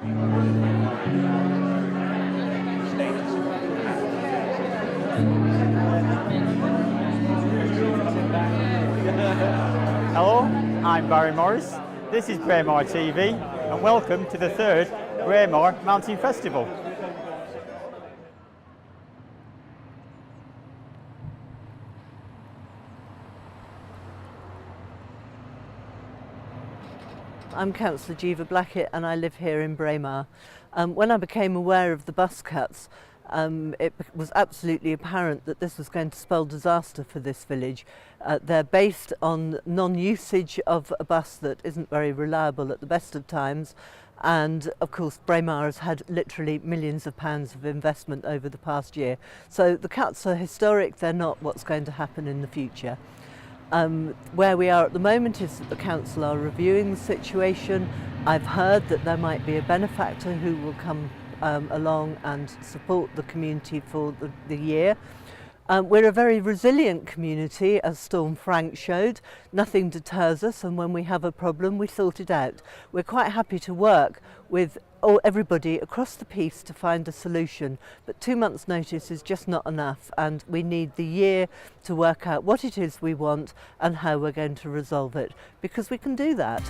Hello, I'm Barry Morris. This is Braemar TV, and welcome to the third Braemar Mountain Festival. I'm Councillor Jiva Blackett and I live here in Braemar. When I became aware of the bus cuts, it was absolutely apparent that this was going to spell disaster for this village. They're based on non-usage of a bus that isn't very reliable at the best of times, and of course Braemar has had literally millions of pounds of investment over the past year. So the cuts are historic, they're not what's going to happen in the future. Where we are at the moment is that the council are reviewing the situation. I've heard that there might be a benefactor who will come along and support the community for the year. We're a very resilient community, as Storm Frank showed. Nothing deters us, and when we have a problem we sort it out. We're quite happy to work with everybody across the piece to find a solution, but 2 months' notice is just not enough, and we need the year to work out what it is we want and how we're going to resolve it, because we can do that.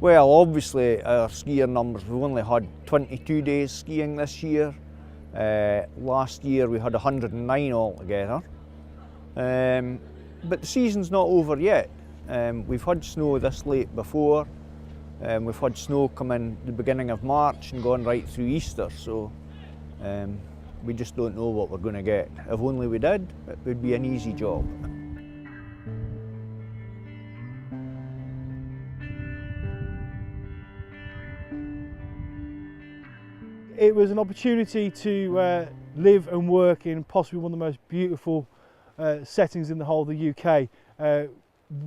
Well, obviously our skier numbers, we've only had 22 days skiing this year. Last year we had 109 altogether. But the season's not over yet. We've had snow this late before. We've had snow come in the beginning of March and gone right through Easter, so we just don't know what we're going to get. If only we did, it would be an easy job. It was an opportunity to live and work in possibly one of the most beautiful settings in the whole of the UK.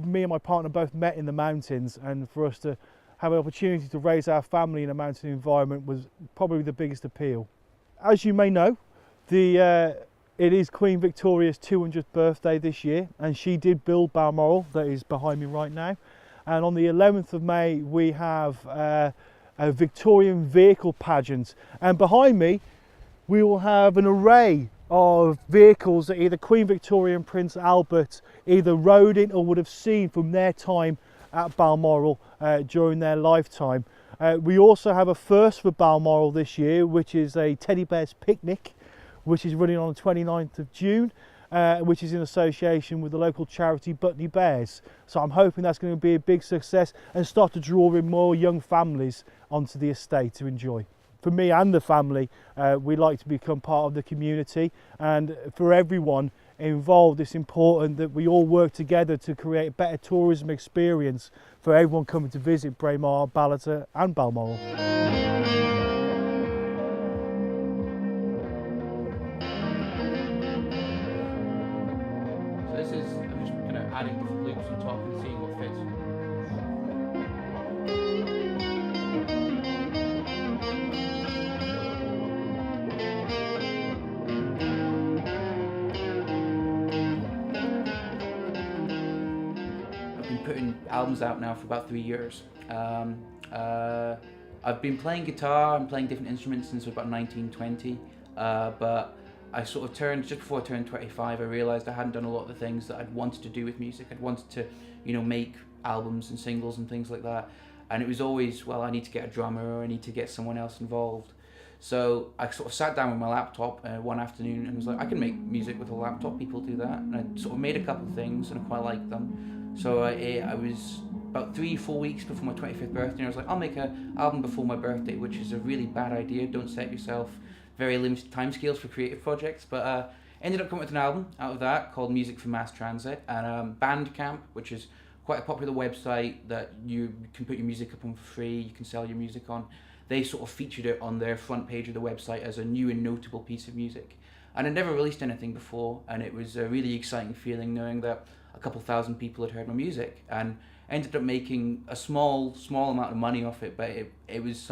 Me and my partner both met in the mountains, and for us to have an opportunity to raise our family in a mountain environment was probably the biggest appeal. As you may know, it is Queen Victoria's 200th birthday this year, and she did build Balmoral, that is behind me right now. And on the 11th of May we have a Victorian vehicle pageant, and behind me we will have an array of vehicles that either Queen Victoria and Prince Albert either rode in or would have seen from their time at Balmoral during their lifetime. We also have a first for Balmoral this year, which is a teddy bears picnic, which is running on the 29th of June, which is in association with the local charity Butney Bears. So I'm hoping that's going to be a big success and start to draw in more young families onto the estate to enjoy. For me and the family, we like to become part of the community, and for everyone involved it's important that we all work together to create a better tourism experience for everyone coming to visit Braemar, Ballater and Balmoral. So this is, I'm just kind of adding different loops on top and seeing what fits. I've been putting albums out now for about 3 years. I've been playing guitar and playing different instruments since about 1920, but I sort of just before I turned 25, I realised I hadn't done a lot of the things that I'd wanted to do with music. I'd wanted to, make albums and singles and things like that. And it was always, well, I need to get a drummer or I need to get someone else involved. So I sort of sat down with my laptop one afternoon and was like, I can make music with a laptop, people do that. And I sort of made a couple of things and I quite liked them. So I was about 3-4 weeks before my 25th birthday and I was like, I'll make an album before my birthday, which is a really bad idea. Don't set yourself very limited timescales for creative projects. But ended up coming with an album out of that called Music for Mass Transit, and Bandcamp, which is quite a popular website that you can put your music up on for free, you can sell your music on. They sort of featured it on their front page of the website as a new and notable piece of music. And I'd never released anything before, and it was a really exciting feeling knowing that a couple thousand people had heard my music, and ended up making a small amount of money off it, but it was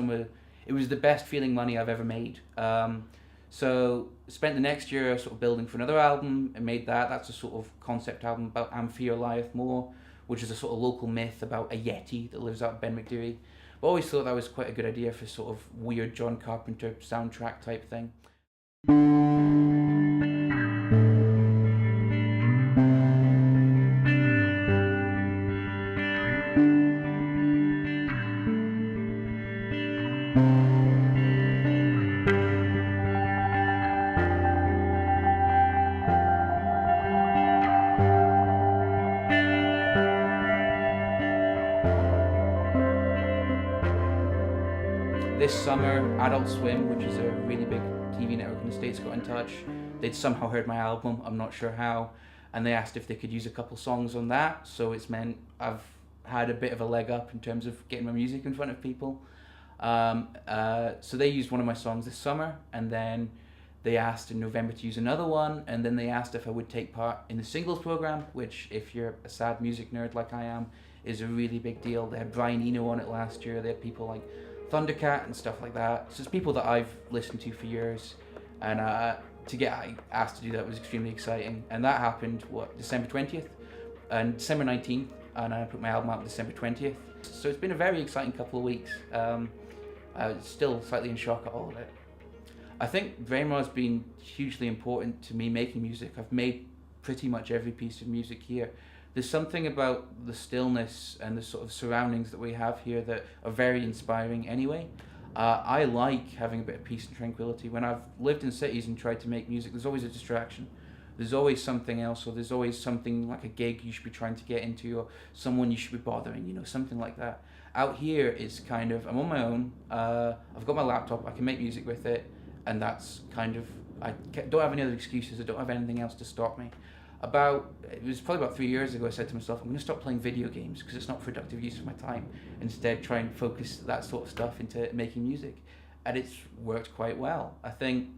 the best feeling money I've ever made. So spent the next year sort of building for another album and made that. That's a sort of concept album about Amphiar Liath Moor, which is a sort of local myth about a yeti that lives out in Ben McDurry. But I always thought that was quite a good idea for sort of weird John Carpenter soundtrack type thing. This summer, Adult Swim, which is a really big TV network in the States, got in touch. They'd somehow heard my album, I'm not sure how, and they asked if they could use a couple songs on that, so it's meant I've had a bit of a leg up in terms of getting my music in front of people. So they used one of my songs this summer, and then they asked in November to use another one, and then they asked if I would take part in the singles program, which, if you're a sad music nerd like I am, is a really big deal. They had Brian Eno on it last year, they had people like Thundercat and stuff like that. So it's people that I've listened to for years, and to get asked to do that was extremely exciting. And that happened, December 20th and December 19th, and I put my album out December 20th. So it's been a very exciting couple of weeks. Still slightly in shock at all of it. I think Braemar has been hugely important to me making music. I've made pretty much every piece of music here. there's something about the stillness and the sort of surroundings that we have here that are very inspiring anyway. I like having a bit of peace and tranquility. When I've lived in cities and tried to make music, there's always a distraction. There's always something else, or there's always something like a gig you should be trying to get into, or someone you should be bothering, you know, something like that. Out here, it's kind of, I'm on my own, I've got my laptop, I can make music with it, and that's kind of, I don't have any other excuses, I don't have anything else to stop me. It was probably about 3 years ago, I said to myself, I'm going to stop playing video games because it's not productive use of my time. Instead, try and focus that sort of stuff into making music. And it's worked quite well. I think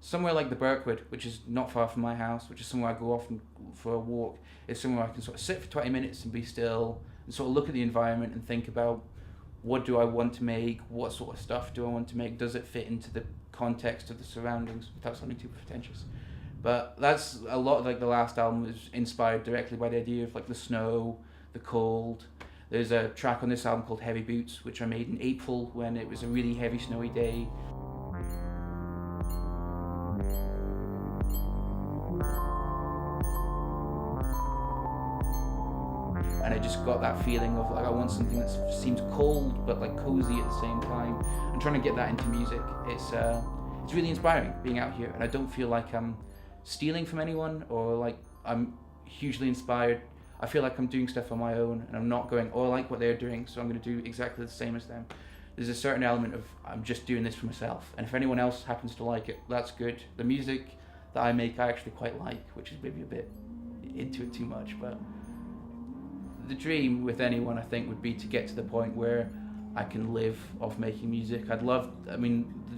somewhere like the Birkwood, which is not far from my house, which is somewhere I go often for a walk, is somewhere I can sort of sit for 20 minutes and be still and sort of look at the environment and think about, what do I want to make? What sort of stuff do I want to make? Does it fit into the context of the surroundings without sounding too pretentious? But that's a lot of, like, the last album was inspired directly by the idea of like the snow, the cold. There's a track on this album called Heavy Boots, which I made in April when it was a really heavy snowy day. And I just got that feeling of like, I want something that seems cold but like cozy at the same time. I'm trying to get that into music. It's really inspiring being out here, and I don't feel like I'm stealing from anyone or like I'm hugely inspired. I feel like I'm doing stuff on my own, and I'm not going, oh, I like what they're doing, so I'm going to do exactly the same as them. There's a certain element of, I'm just doing this for myself, and if anyone else happens to like it, that's good. The music that I make, I actually quite like, which is maybe a bit into it too much, but the dream with anyone, I think, would be to get to the point where I can live off making music. The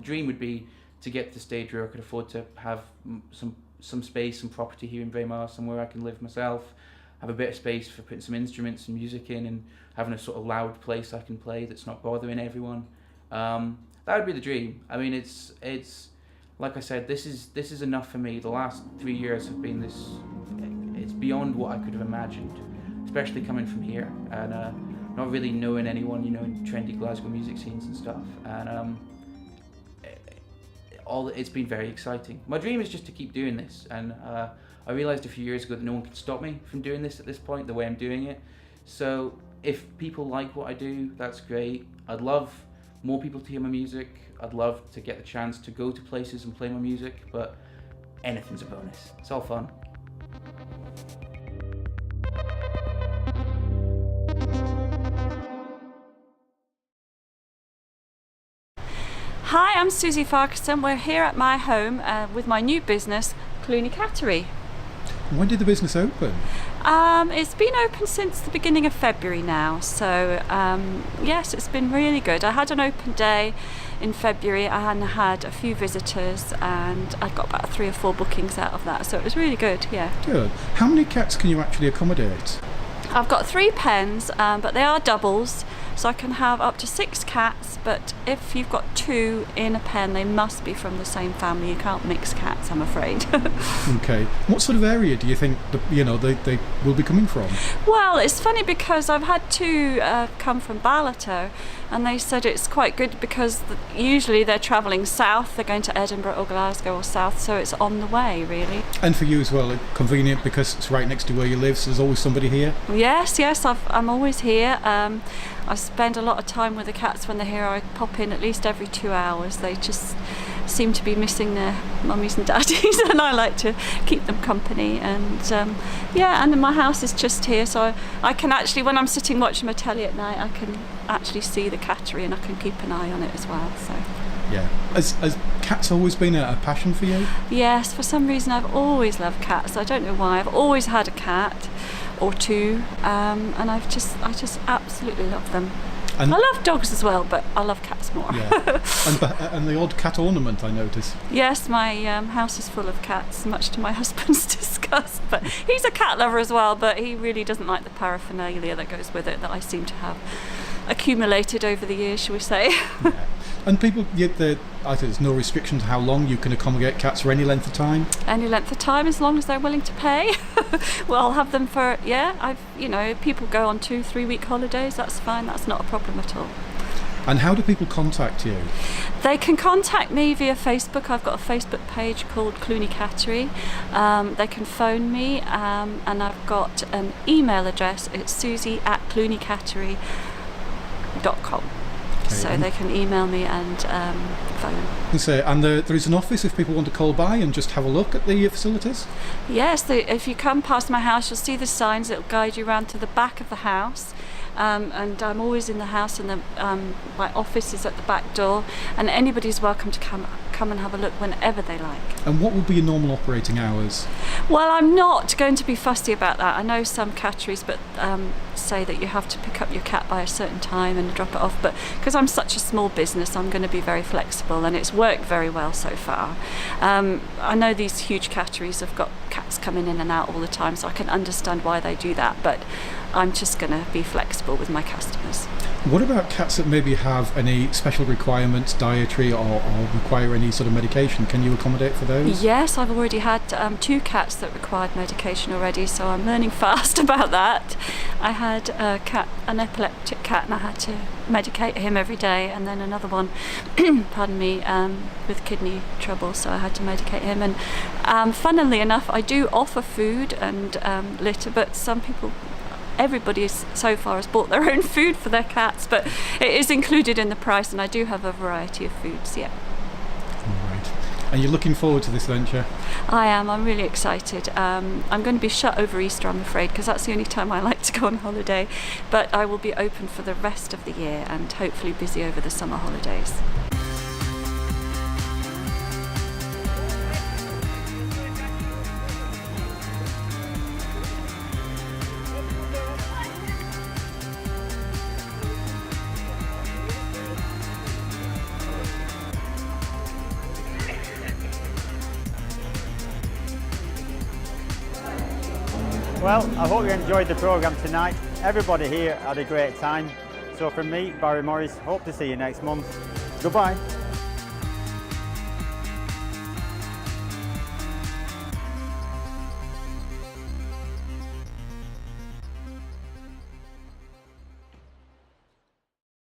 dream would be to get to the stage where I could afford to have some space and property here in Braemar, somewhere I can live myself, have a bit of space for putting some instruments and music in, and having a sort of loud place I can play that's not bothering everyone. That would be the dream. I mean, it's like I said, this is enough for me. The last 3 years have been it's beyond what I could have imagined, especially coming from here and not really knowing anyone, you know, in trendy Glasgow music scenes and stuff. And it's been very exciting. My dream is just to keep doing this, and I realised a few years ago that no one can stop me from doing this at this point, the way I'm doing it. So if people like what I do, that's great. I'd love more people to hear my music. I'd love to get the chance to go to places and play my music, but anything's a bonus. It's all fun. Hi, I'm Susie Farquharson. We're here at my home with my new business, Clooney Cattery. When did the business open? It's been open since the beginning of February now, so yes, it's been really good. I had an open day in February and had a few visitors, and I got about 3 or 4 bookings out of that, so it was really good, yeah. Good. How many cats can you actually accommodate? I've got 3 pens, but they are doubles, so I can have up to 6 cats, but if you've got 2 in a pen, they must be from the same family. You can't mix cats, I'm afraid. Okay. What sort of area do you think they will be coming from? Well, it's funny because I've had 2 come from Ballater, and they said it's quite good because usually they're travelling south, they're going to Edinburgh or Glasgow or south, so it's on the way, really. And for you as well, convenient because it's right next to where you live, so there's always somebody here? Yes, I'm always here. I spend a lot of time with the cats when they're here. I pop in at least every 2 hours. They just seem to be missing their mummies and daddies, and I like to keep them company. And and my house is just here, so I can actually, when I'm sitting watching my telly at night, I can actually see the cattery and I can keep an eye on it as well. So. Yeah. Has cats always been a passion for you? Yes, for some reason I've always loved cats. I don't know why. I've always had a cat or 2, and I just absolutely love them. And I love dogs as well, but I love cats more. Yeah. and the odd cat ornament, I notice. Yes, my house is full of cats, much to my husband's disgust. But he's a cat lover as well, but he really doesn't like the paraphernalia that goes with it that I seem to have accumulated over the years, shall we say. Yeah. And people, I think there's no restrictions how long you can accommodate cats for any length of time? Any length of time, as long as they're willing to pay. Well, I'll have them for, people go on 2-3 week holidays, that's fine, that's not a problem at all. And how do people contact you? They can contact me via Facebook. I've got a Facebook page called Cluny Cattery. They can phone me, and I've got an email address. It's susie@clunycattery.com. So they can email me and phone. And there is an office if people want to call by and just have a look at the facilities? Yes, if you come past my house, you'll see the signs that will guide you around to the back of the house. And I'm always in the house, and my office is at the back door, and anybody's welcome to come and have a look whenever they like. And what would be your normal operating hours? Well, I'm not going to be fussy about that. I know some catteries say that you have to pick up your cat by a certain time and drop it off, but because I'm such a small business, I'm going to be very flexible, and it's worked very well so far. I know these huge catteries have got cats coming in and out all the time, so I can understand why they do that, but I'm just going to be flexible with my customers. What about cats that maybe have any special requirements, dietary, or require any sort of medication? Can you accommodate for those? Yes, I've already had 2 cats that required medication already, so I'm learning fast about that. I had an epileptic cat, and I had to medicate him every day, and then another one, pardon me, with kidney trouble, so I had to medicate him. And funnily enough, I do offer food and litter, but everybody so far has bought their own food for their cats, but it is included in the price, and I do have a variety of foods, yeah. All right. And you're looking forward to this venture? I am. I'm really excited. I'm going to be shut over Easter, I'm afraid, because that's the only time I like to go on holiday, but I will be open for the rest of the year and hopefully busy over the summer holidays. Well, I hope you enjoyed the programme tonight. Everybody here had a great time. So from me, Barry Morris, hope to see you next month. Goodbye.